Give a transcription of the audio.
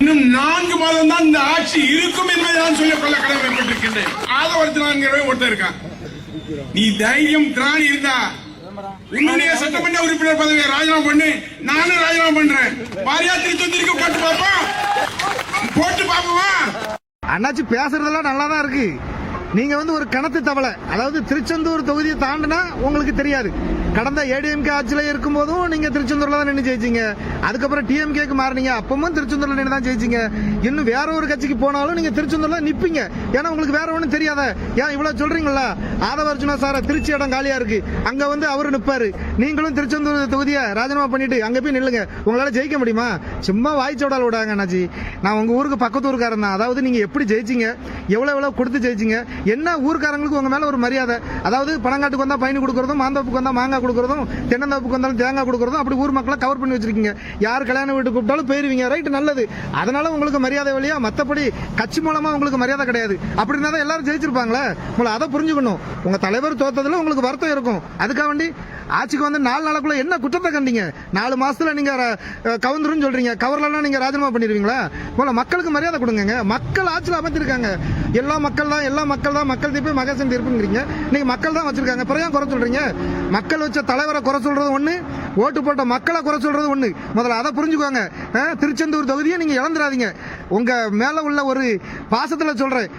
இன்னும் 4 மாதம் தான் இந்த ஆட்சி இருக்கும் என்பதை நான் சொல்லிக்கொள்ள கடமைப்பட்டிருக்கின்றேன். ஆதவர்த்தினான்கிறவே ஒருத்தர் இருக்கான். நீ தைரியம் திராணி இருந்தா உன்னுடைய சட்டமன்ற உறுப்பினர் பதவியை ராஜினாமா பண்ணு, நானும் ராஜினாமா பண்றேன். பாரியா திருச்செந்தூருக்கு போட்டு பாப்போமா? அண்ணாச்சி பேசுறதெல்லாம் நல்லா தான் இருக்கு. நீங்க ஒரு கணத்து தவளை, அதாவது திருச்செந்தூர் தொகுதியை தாண்டினா உங்களுக்கு தெரியாது. கடந்த ஏடிஎம்கே ஆட்சியில இருக்கும் போதும் நீங்க திருச்செந்தூர்ல தான் நின்று ஜெயிச்சீங்க. அதுக்கப்புறம் டிஎம்கேக்கு மாறினீங்க, அப்பவும் திருச்செந்தூர்ல நின்று தான் ஜெயிச்சீங்க. இன்னும் வேற ஒரு கட்சிக்கு போனாலும் நீங்க திருச்செந்தூர்ல நிப்பீங்க. ஏன்னா உங்களுக்கு வேற ஒன்றும் தெரியாத. ஏன் இவ்வளவு சொல்றீங்களா? ஆதவர்ஜுனா சார திருச்சி இடம் காலியா இருக்கு, அங்க அவரு நிப்பாரு. நீங்களும் திருச்செந்தூர் தொகுதியை ராஜினாமா பண்ணிட்டு அங்க போய் நில்லுங்க. உங்களால ஜெயிக்க முடியுமா? சும்மா வாய்ச்சோடால் விடாங்க அண்ணாச்சி. நான் உங்க ஊருக்கு பக்கத்து ஊருக்காரன் தான். அதாவது நீங்க எப்படி ஜெயிச்சீங்க, எவ்வளவு கொடுத்து ஜெயிச்சீங்க, என்ன ஊருக்காரங்களுக்கு உங்க மேல ஒரு மரியாதை. அதாவது பணங்காட்டுக்கு வந்தா பயணி கொடுக்கறதும், மாந்தோப்புக்கு வந்தா மாங்காய் கொடுக்கறதும், தென்னந்தோப்புக்கு வந்தாலும் தேங்காய் கொடுக்கறதும், அப்படி ஊர் மக்களை கவர் பண்ணி வச்சிருக்கீங்க. யார் கல்யாண வீட்டுக்கு கூப்பிட்டாலும் போயிருவீங்க. ரைட், நல்லது. அதனால உங்களுக்கு மரியாதை வழியா, மத்தபடி கட்சி மூலமா உங்களுக்கு மரியாதை கிடையாது. அப்படின்னா தான் எல்லாரும் ஜெயிச்சிருப்பாங்களே. உங்களை அதை புரிஞ்சுக்கணும். உங்க தலைவர் தோத்ததுல உங்களுக்கு வருத்தம் இருக்கும். அதுக்காக வேண்டி ஆட்சிக்கு 4 நாளுக்குள்ள என்ன குற்றத்தை கண்டீங்க? 4 மாசத்துல நீங்க கவுந்துரும் சொல்றீங்க. கவர்லாம் நீங்க ராஜினாமா பண்ணிடுவீங்களா? போல மக்களுக்கு மரியாதை கொடுங்க. மக்கள் ஆட்சியில் அமைச்சிருக்காங்க. எல்லா மக்கள் தான் மக்கள் தீர்ப்பு மகேசன் தீர்ப்புங்கிறீங்க. நீங்க மக்கள் தான் வச்சிருக்காங்க. பிறகு குறை சொல்றீங்க. மக்கள் வச்ச தலைவரை குறை சொல்றது ஒண்ணு, ஓட்டு போட்ட மக்களை குறை சொல்றது ஒண்ணு. முதல்ல அதை புரிஞ்சுக்கோங்க. திருச்செந்தூர் தொகுதியை நீங்க இழந்துடாதீங்க. உங்க மேல உள்ள ஒரு பாசத்துல சொல்றேன்.